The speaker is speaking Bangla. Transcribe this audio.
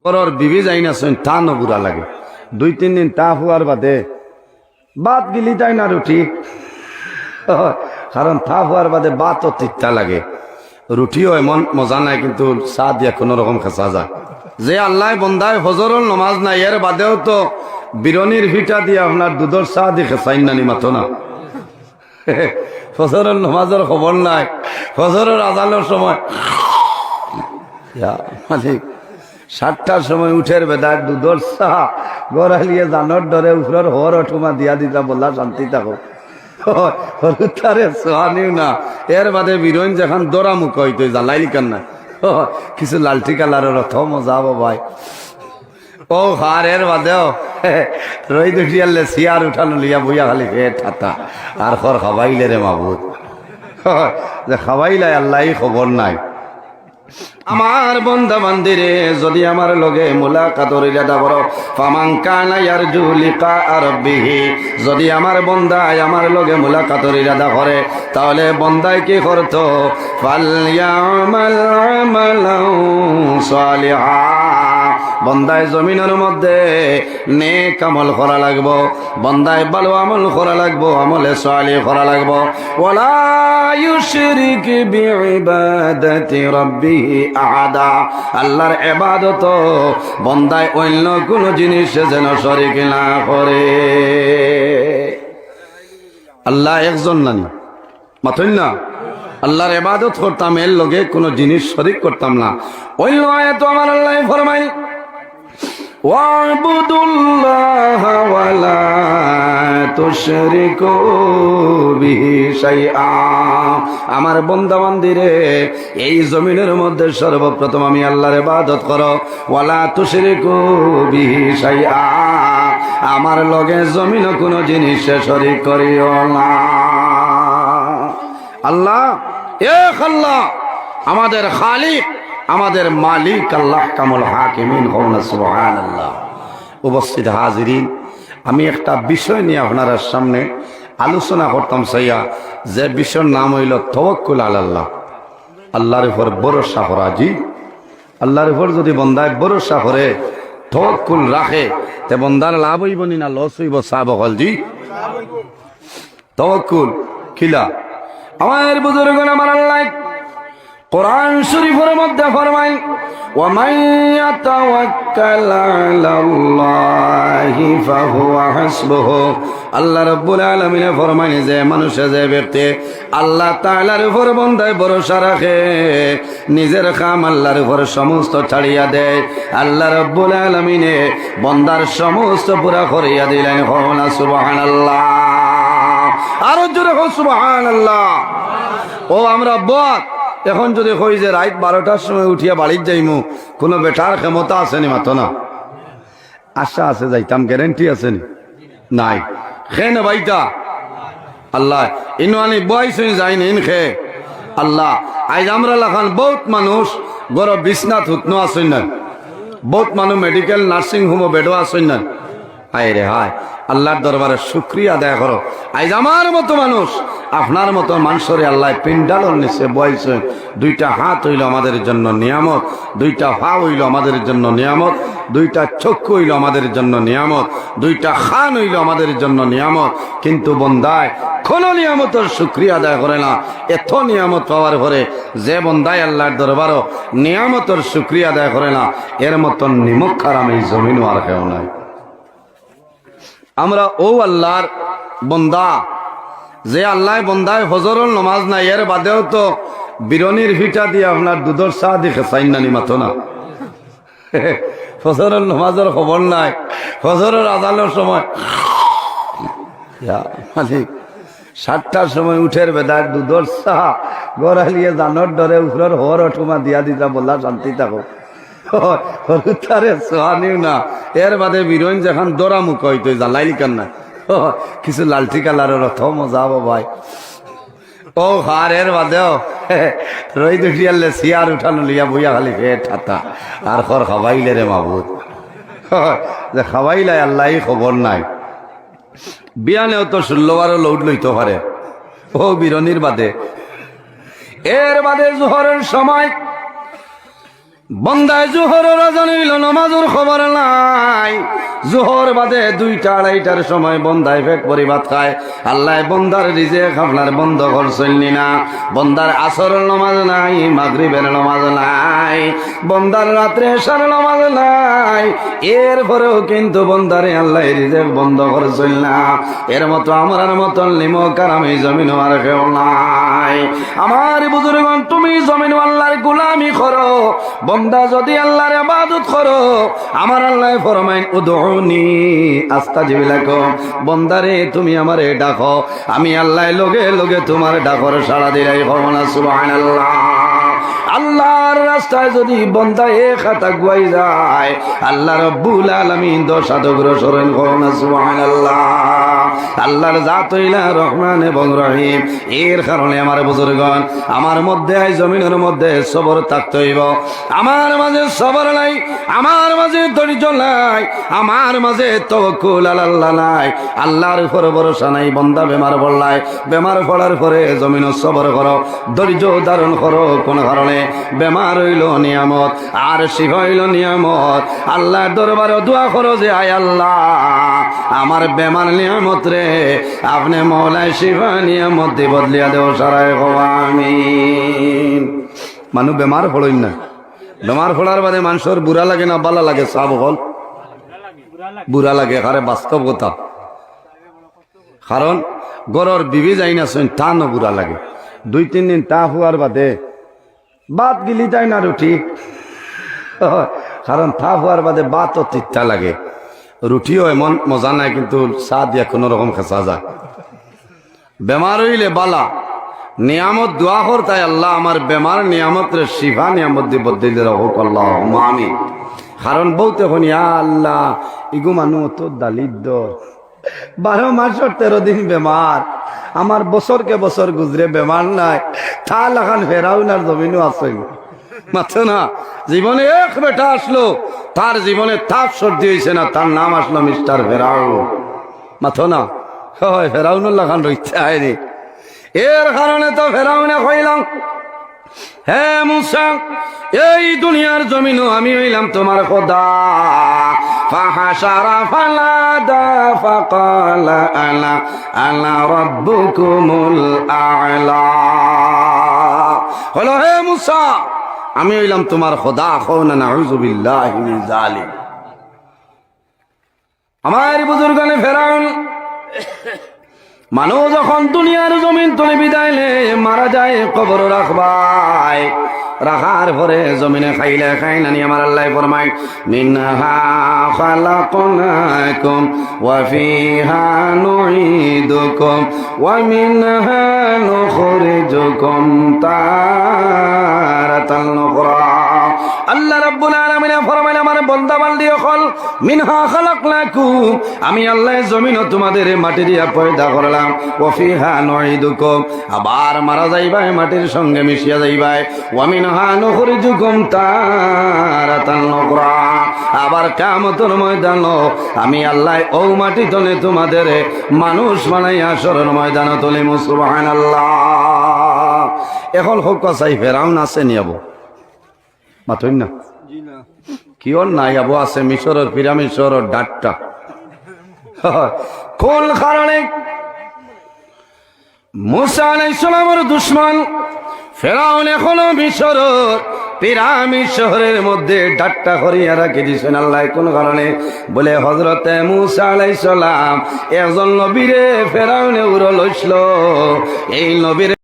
পরর বিবি যাই না শুন তা নবুরা লাগে 2-3 দিন তা হুয়ার বাদে বাদ গিলি তাই না রুটি কারণ তা হুয়ার বাদে বাত ও তিতা লাগে রুটিও এমন মজা নাই কিন্তু চা দিয়া কোন রকম খেসা যায় যে আল্লাহ বন্দায় ফজরুল নামাজ নাই এর বাদেও তো বিরনির ভিটা দিয়ে আপনার দুধর চা দিয়ে খেসাইন না নিমাতো না ফজরের নামাজের খবর নাই ফজরের আজানের সময় মালিক 7টার সময় উঠের বেদায় দুধর চা গড়ালিয়ে জানর ডরে উপরের হর অঠুমা দিয়া দিতা বললা শান্তি থাকো হরুতারে সোহানিও না এর বাদে বিরোইন যখন দৌড়া মুখ হইতো জ্বালাইলি কান না কিছু লালটি কালারের রথ মজা ভাই ও হার এর বাদেও রই দুটিয়ালে সিয়ার উঠানো লিয়া বইয়া খালি হে ঠাতা আর খর খাবাইলে রে মাবুদ যে খাবাইলাই আল্লাহ খবর নাই আমার বন্ধা বান্দিরে যদি আমার লগে মুলাকাতর ইরাদা করো ফামান কানা ইয়ারজু লিকা রাব্বিহি যদি আমার বন্দায় আমার লগে মুলাকাতর ইরাদা করে তাহলে বন্দায় কি করতো ফালইয়ামাল আমালান সালিহা বন্দায় জমিনের মধ্যে নেক আমল করা লাগবো বন্দায় ভালো আমল করা লাগবো আমলে সালিহ করা লাগবো ওয়ালা ইউশরিক বিইবাদাতি রাব্বিহি আহাদা আল্লাহর ইবাদত বন্দায় অন্য কোন জিনিস যেন শরীক না করে আল্লাহ একজন নানি মাথুন না আল্লাহর ইবাদত করতাম এর লগে কোন জিনিস শরীক করতাম না অন্য আয়াত আমার আল্লাহ ফরমায় ওয়াবুদুল্লাহা ওয়ালা তুশরিকু বিহি শাইআ আমার বান্দা বান্দিরে এই জমিনের মধ্যে সর্বপ্রথম আমি আল্লাহর ইবাদত করো ওয়ালা তুশরিকু বিহি শাইআ আমার লগে জমিনে কোনো জিনিস শরীক করিও না আল্লাহ এক আল্লাহ আমাদের খালিক আমাদের মালিক আল্লাহ কামুল হাকিমিন হউন সুবহানাল্লাহ উপস্থিত হাজিরিন আমি একটা বিষয় নিয়ে আপনাদের সামনে আলোচনা করতাম সাইয়া যে বিষয়ের নাম হইল তাওয়াক্কুল আলাল্লাহ আল্লাহর উপর ভরসা করা জি আল্লাহর উপর যদি বন্দায় ভরসা করে তাওয়াক্কুল রাখে তে বন্দার লাভ হইব না লস হইব সাব হল জি তাওয়াক্কুল কিলা আমার বুজুর্গগণ আমার আল্লাহ কোরআন শরীফের মধ্যে ফরমায় ওয়ামান ইয়াতাওয়াক্কাল আলাল্লাহি ফাহুয়া হাসবুহু আল্লাহ রাব্বুল আলামিন ফরমায় যে মানুষ যে ব্যক্তি আল্লাহ তাআলার উপর বন্দায় ভরসা রাখে নিজের কাম আল্লাহর উপর সমস্ত ছাড়িয়া দেয় আল্লাহ রাব্বুল আলামিন বন্দার সমস্ত পুরা করিয়া দিলেন হনা সুবহানাল্লাহ আর জোরে হো সুবহানাল্লাহ ও আমরা বল এখন যদি কই যে রাত 12টার সময় উঠিয়া বাড়ির যাইমু কোনো বেটার ক্ষমতা আসেনি মাত্র না আশা আছে যাইতাম গ্যারেন্টি আসেনি নাই খেয়ে ভাইটা আল্লাহ ইনওয়ানি বয়সই যাইনি ইন খে আল্লাহ আজ আমরা লাখান বহুত মানুষ গরব বিছনাথ হুতনো আসেন না বহুত মানুষ মেডিকেল নার্সিং হোমও বেডো আসেন না হায় রে হায় আল্লাহর দরবারে শুকরিয়া আদায় করো আজ আমার মতো মানুষ আপনার মতো মানুষরে আল্লাহ পিন্ডালর নিচে বয়সে দুইটা হাত হইল আমাদের জন্য নিয়ামত দুইটা পা হইল আমাদের জন্য নিয়ামত দুইটা চক্ষু হইল আমাদের জন্য নিয়ামত দুইটা খান হইল আমাদের জন্য নিয়ামত কিন্তু বন্দায় কোনো নিয়ামতের শুকরিয়া আদায় করে না এত নিয়ামত পাওয়ার পরে যে বন্দায় আল্লাহর দরবারও নিয়ামতের শুকরিয়া আদায় করে না এর মতন নিমুখ আমি জমিনও আর কেউ নাই আমরা ও আল্লাহর বন্দা যে আল্লাহ বন্দায় ফজরের নামাজ নাই এর বাদেও তো বিরনির ভিটা দিয়ে আপনার দুধর চা দিয়ে খেসাইন নানি মাথো না ফজরের নামাজের খবর নাই ফজরের আজানের সময় মালিক 7টার সময় উঠের বেদায় দুধর চা গড়ালিয়ে জানর ডরে উপরের হর অঠুমা দিয়া দিতা বললা শান্তি থাকো হরুতারে সোহানিও না এর বাদে বিরোইন যখন দৌড়া মুখ হইতো জ্বালাইলি কান না কিছু লালটি কালারের রথ মজা ভাই ও হার এর বাদেও রই দুটিয়ালে সিয়ার উঠানো লিয়া বইয়া খালি হে ঠাতা আর খর খাবাইলে রে মাবুদ যে খাবাইলাই আল্লাহ খবর নাই বিয়ানেও তো 16বারও লৌট লইতে পারে ও বিরনির বাদে এর বাদে জোহরের সময় বন্দায় জোহর রাজন হইল নমাজুর খবর নাই জোহর বাদে 2টা 2:30টার সময় বন্দায় পেট ভরি ভাত খায় আল্লাহ বন্দার রিজিক আপনার বন্ধ করছেননি না বন্দার আসরের নামাজ নাই মাগরিবের নামাজ নাই বন্দার রাত্রে এশার নামাজ নাই এরপরেও কিন্তু বন্দারে আল্লাহ রিজিক বন্ধ করছেন না এর মতো আমরার মতন নিমক আর আমি জমিন আর কেউ নাই আমার বুজুর্গণ তুমি জমিন আল্লাহর গোলামি করো বন্দা যদি আল্লাহর ইবাদত করো আমার আল্লাহ ফরমাইন উদউনি আস্তাজিব লাকুম বন্দারে তুমি আমারে ডাকো আমি আল্লাহ লগে লগে তোমার ডাকর সাড়া দিলাই হবো না সুবহানাল্লাহ আল্লাহর রাস্তায় যদি বন্দা এক হাত আগুয়াই যায় আল্লাহ রাব্বুল আলামিন 10 হাত অগ্রসর হন না সুবহানাল্লাহ আল্লাহর জাত হইলা রহমান এবং রহিম এর কারণে আমার বুজুর্গণ আমার মধ্যে জমিনের মধ্যে সবর থাকতে হইব আমার মাঝে সবর নাই আমার মাঝে ধৈর্য নাই আমার মাঝে তাওয়াক্কুল আল্লাহ নাই আল্লাহর উপর ভরসা নাই বন্দা বেমার পড়লাই বেমার পড়ার পরে জমিন সবর করো ধৈর্য ধারণ করো কোন কারণে বেমার হইল নিয়ামত আর শিফা হইল নিয়ামত আল্লাহর দরবারে দোয়া করো যে আয় আল্লাহ আমার বেমার নিয়ামত রে আপনি মওলাই শিফা নিয়ামত দি বদলিয়া দেও সারায় আমিন মানুষ বেমার পড়ইন না বেমার পড়ার বাদে মানুষের বুড়া লাগে না বালা লাগে সব হল বুড়া লাগে আরে বাস্তব কথা কারণ গরর বিবি যাই না শুন তা না বুড়া লাগে 2-3 দিন তা হওয়ার বাদে বাত গিলি যায় না রুটি কারণ তা হওয়ার বাদে বাতও তিতা লাগে রুটিও এমন মজা নাই কিন্তু চা দিয়া কোনো রকম খেসা যায় বেমার হইলে বালা নিয়ামত দোয়া কর তাই আল্লাহ আমার বেমার নিয়ামত রে শিফা নিয়ামত দি বদলে রাখুক আল্লাহ আমিন কারণ বলতে হনি আল্লাহ ইগু মানু তো দালিদ্র 12 মাস 13 দিন বেমার আমার বছরকে বছর গুজরে বেমার নাই তা লাখান ফেরাউনার জমিনও আছে মাথো না জীবনে এক বেটা আসলো তার জীবনে তাপ সর্দি হয়েছে না তার নাম আসলো মিস্টার ফেরাউন মাথো না হয় ফেরাউনুর লাখান রইতে হয়নি এর কারণে তো ফেরাউনে কইলাম হে মুসা এই দুনিয়ার জমিনও আমি হইলাম তোমার খোদা ফাহাশারা ফালাদা ফাকালা আনা আনা রাব্বুকুমুল আ'লা হলো হে মুসা আমি হইলাম তোমার খোদা খাওনা নাউযু বিল্লাহি মিন যালিক আমার বুজুর্গনে ফেরাউন মানুষ যখন দুনিয়ার জমিন তুলে বিদায় নে মারা যায় কবর রাখবাই রাখার পরে জমিনে খাইলে খাই নানি আমার আল্লাহ ফরমায় মিনহা খালাকনাকুম ওয়া ফিহা নুঈদুকুম ওয়া মিনহা নুখরিজুকুম তারাতান উখরা আল্লাহ রাব্বুল আলামিন ফরমায় আমার বান্দা বান্দি হল মিনহা খালাকনাকুম আমি আল্লাহ জমিন তোমাদের মাটি দিয়া পয়দা করলাম ওয়া ফিহা নুঈদুকুম আবার মারা যাইবাই মাটির সঙ্গে মিশিয়া যাইবাই ওয়া মিনহা নুখরিজুকুম তারাতান উখরা আবার কিয়ামতের ময়দানে আমি আল্লাহ ও মাটি তলে তোমাদের মানুষ বানাইয়া হাশরের ময়দানে তুলিম সুবহানাল্লাহ এখন হোক চাই ফেরাউন আছে নিয়াবো মাথইন না কিয়র নাই আবু আছে মিশরের পিরামিড শহরের ডাটটা কোন কারণে মুসা আলাইহিস সালামের দুশমন ফেরাউন এখনো মিশরের পিরামিড শহরের মধ্যে ডাট্টা করিয়া রাখি দিয়েছেন আল্লাহ কোন কারণে বলে হযরতে মুসা আলাইহিস সালাম একজন নবীরে ফেরাউনে উড়ো লইছিল এই নবীর